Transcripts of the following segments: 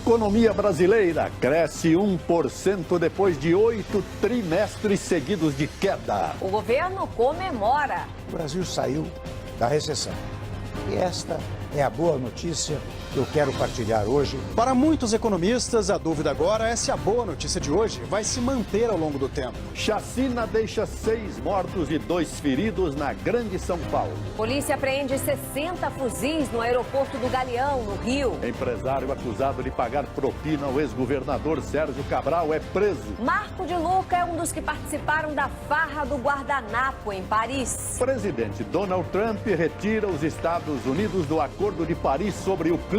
economia brasileira cresce 1% depois de 8 trimestres seguidos de queda. O governo comemora. O Brasil saiu da recessão. E esta é a boa notícia que eu quero partilhar hoje. Para muitos economistas, a dúvida agora é se a boa notícia de hoje vai se manter ao longo do tempo. Chacina deixa 6 mortos e 2 feridos na Grande São Paulo. Polícia apreende 60 fuzis no aeroporto do Galeão, no Rio. Empresário acusado de pagar propina ao ex-governador Sérgio Cabral é preso. Marco de Luca é um dos que participaram da farra do guardanapo em Paris. Presidente Donald Trump retira os Estados Unidos do Acordo de Paris sobre o clima.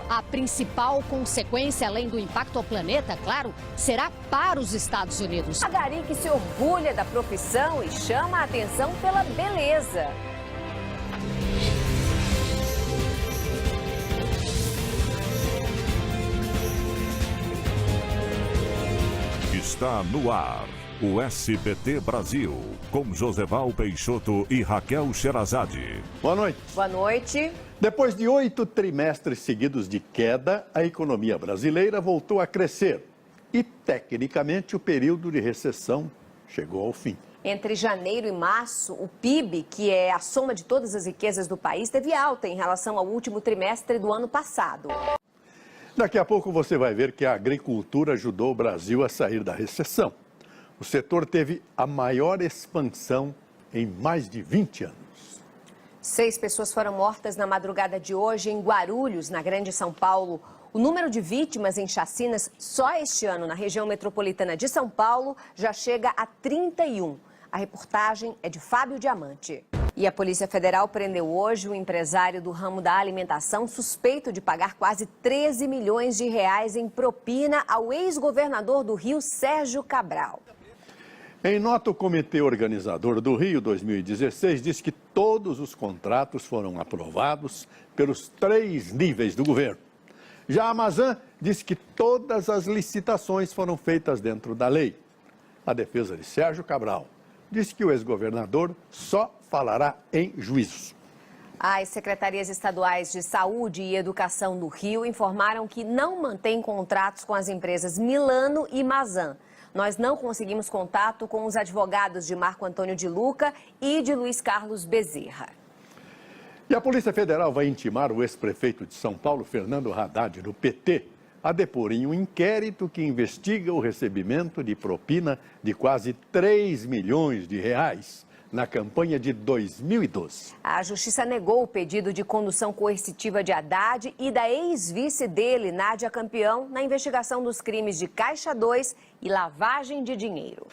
A principal consequência, além do impacto ao planeta, claro, será para os Estados Unidos. A Gari que se orgulha da profissão e chama a atenção pela beleza. Está no ar o SBT Brasil, com Joseval Peixoto e Raquel Sherazade. Boa noite. Boa noite. Depois de 8 trimestres seguidos de queda, a economia brasileira voltou a crescer. E, tecnicamente, o período de recessão chegou ao fim. Entre janeiro e março, o PIB, que é a soma de todas as riquezas do país, teve alta em relação ao último trimestre do ano passado. Daqui a pouco você vai ver que a agricultura ajudou o Brasil a sair da recessão. O setor teve a maior expansão em mais de 20 anos. 6 pessoas foram mortas na madrugada de hoje em Guarulhos, na Grande São Paulo. O número de vítimas em chacinas só este ano na região metropolitana de São Paulo já chega a 31. A reportagem é de Fábio Diamante. E a Polícia Federal prendeu hoje o empresário do ramo da alimentação suspeito de pagar quase 13 milhões de reais em propina ao ex-governador do Rio, Sérgio Cabral. Em nota, o Comitê Organizador do Rio 2016 diz que todos os contratos foram aprovados pelos 3 níveis do governo. Já a Amazon diz que todas as licitações foram feitas dentro da lei. A defesa de Sérgio Cabral diz que o ex-governador só falará em juízo. As secretarias estaduais de Saúde e Educação do Rio informaram que não mantêm contratos com as empresas Milano e Mazan. Nós não conseguimos contato com os advogados de Marco Antônio de Luca e de Luiz Carlos Bezerra. E a Polícia Federal vai intimar o ex-prefeito de São Paulo, Fernando Haddad, do PT, a depor em um inquérito que investiga o recebimento de propina de quase 3 milhões de reais na campanha de 2012. A Justiça negou o pedido de condução coercitiva de Haddad e da ex-vice dele, Nádia Campeão, na investigação dos crimes de Caixa 2 e lavagem de dinheiro.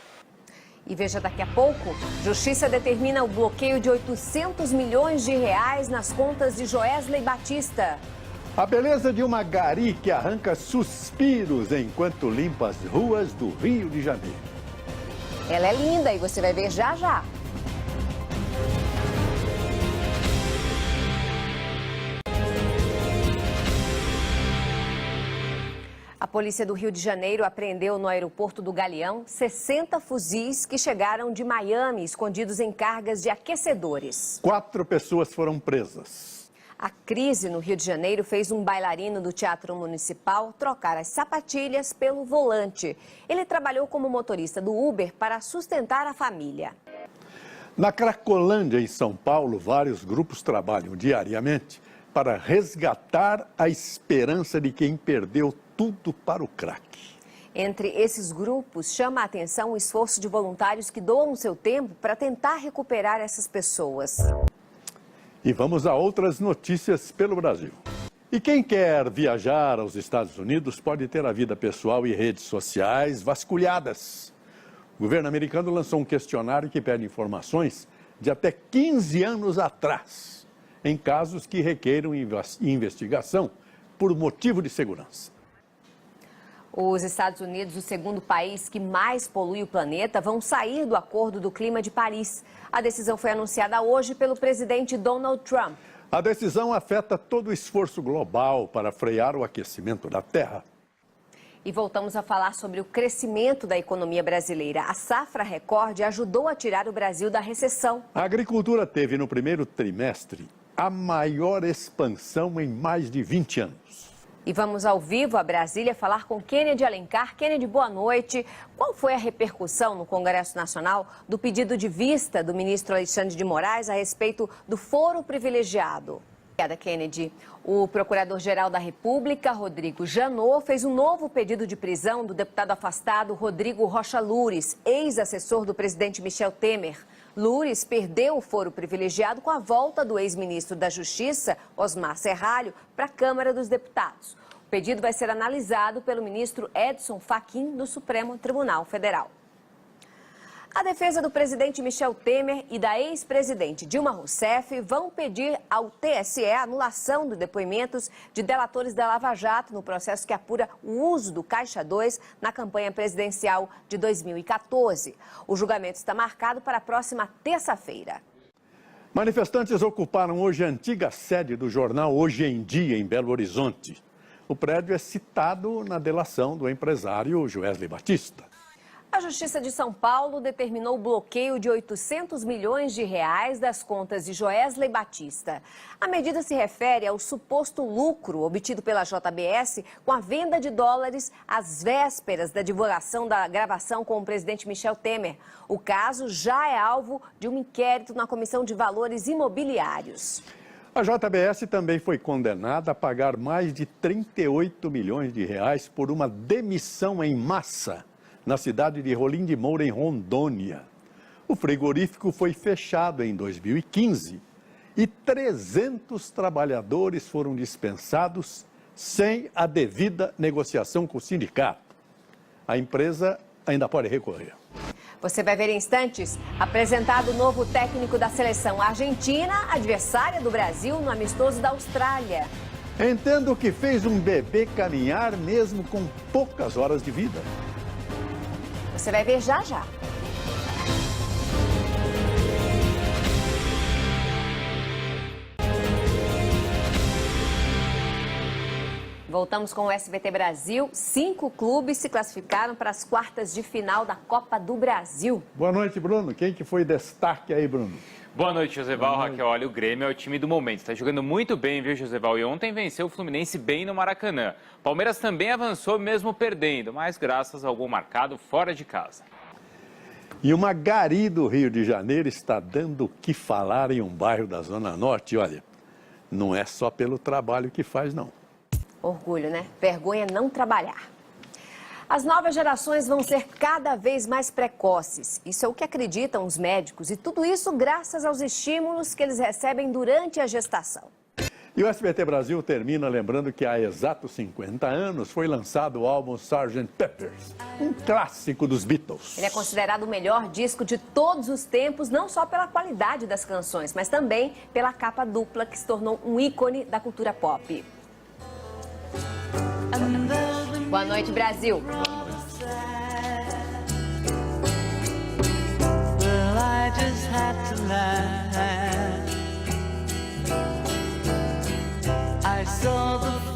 E veja daqui a pouco, Justiça determina o bloqueio de 800 milhões de reais nas contas de Joesley Batista. A beleza de uma Gari que arranca suspiros enquanto limpa as ruas do Rio de Janeiro. Ela é linda e você vai ver já já. A polícia do Rio de Janeiro apreendeu no aeroporto do Galeão 60 fuzis que chegaram de Miami, escondidos em cargas de aquecedores. 4 pessoas foram presas. A crise no Rio de Janeiro fez um bailarino do Teatro Municipal trocar as sapatilhas pelo volante. Ele trabalhou como motorista do Uber para sustentar a família. Na Cracolândia, em São Paulo, vários grupos trabalham diariamente para resgatar a esperança de quem perdeu tudo para o crack. Entre esses grupos, chama a atenção o esforço de voluntários que doam seu tempo para tentar recuperar essas pessoas. E vamos a outras notícias pelo Brasil. E quem quer viajar aos Estados Unidos pode ter a vida pessoal e redes sociais vasculhadas. O governo americano lançou um questionário que pede informações de até 15 anos atrás, em casos que requeram investigação por motivo de segurança. Os Estados Unidos, o segundo país que mais polui o planeta, vão sair do Acordo do Clima de Paris. A decisão foi anunciada hoje pelo presidente Donald Trump. A decisão afeta todo o esforço global para frear o aquecimento da Terra. E voltamos a falar sobre o crescimento da economia brasileira. A safra recorde ajudou a tirar o Brasil da recessão. A agricultura teve no primeiro trimestre a maior expansão em mais de 20 anos. E vamos ao vivo a Brasília falar com Kennedy Alencar. Kennedy, boa noite. Qual foi a repercussão no Congresso Nacional do pedido de vista do ministro Alexandre de Moraes a respeito do foro privilegiado? Obrigada, Kennedy. O Procurador-Geral da República, Rodrigo Janot, fez um novo pedido de prisão do deputado afastado Rodrigo Rocha Lures, ex-assessor do presidente Michel Temer. Lures perdeu o foro privilegiado com a volta do ex-ministro da Justiça, Osmar Serralho, para a Câmara dos Deputados. O pedido vai ser analisado pelo ministro Edson Fachin, do Supremo Tribunal Federal. A defesa do presidente Michel Temer e da ex-presidente Dilma Rousseff vão pedir ao TSE a anulação dos depoimentos de delatores da Lava Jato no processo que apura o uso do Caixa 2 na campanha presidencial de 2014. O julgamento está marcado para a próxima terça-feira. Manifestantes ocuparam hoje a antiga sede do jornal Hoje em Dia, em Belo Horizonte. O prédio é citado na delação do empresário Joesley Batista. A Justiça de São Paulo determinou o bloqueio de 800 milhões de reais das contas de Joesley Batista. A medida se refere ao suposto lucro obtido pela JBS com a venda de dólares às vésperas da divulgação da gravação com o presidente Michel Temer. O caso já é alvo de um inquérito na Comissão de Valores Imobiliários. A JBS também foi condenada a pagar mais de 38 milhões de reais por uma demissão em massa na cidade de Rolim de Moura, em Rondônia. O frigorífico foi fechado em 2015 e 300 trabalhadores foram dispensados sem a devida negociação com o sindicato. A empresa ainda pode recorrer. Você vai ver em instantes apresentado o novo técnico da seleção argentina, adversária do Brasil no amistoso da Austrália. Entendo que fez um bebê caminhar mesmo com poucas horas de vida. Você vai ver já já. Voltamos com o SBT Brasil. 5 clubes se classificaram para as quartas de final da Copa do Brasil. Boa noite, Bruno. Quem que foi destaque aí, Bruno? Boa noite, Joseval. Raquel, olha, o Grêmio é o time do momento. Está jogando muito bem, viu, Joseval? E ontem venceu o Fluminense bem no Maracanã. Palmeiras também avançou mesmo perdendo, mas graças ao gol marcado fora de casa. E uma gari do Rio de Janeiro está dando o que falar em um bairro da Zona Norte. Olha, não é só pelo trabalho que faz, não. Orgulho, né? Vergonha não trabalhar. As novas gerações vão ser cada vez mais precoces. Isso é o que acreditam os médicos. E tudo isso graças aos estímulos que eles recebem durante a gestação. E o SBT Brasil termina lembrando que há exatos 50 anos foi lançado o álbum Sgt. Pepper's, um clássico dos Beatles. Ele é considerado o melhor disco de todos os tempos, não só pela qualidade das canções, mas também pela capa dupla que se tornou um ícone da cultura pop. Boa noite, Brasil. Well, I just had to laugh. I saw the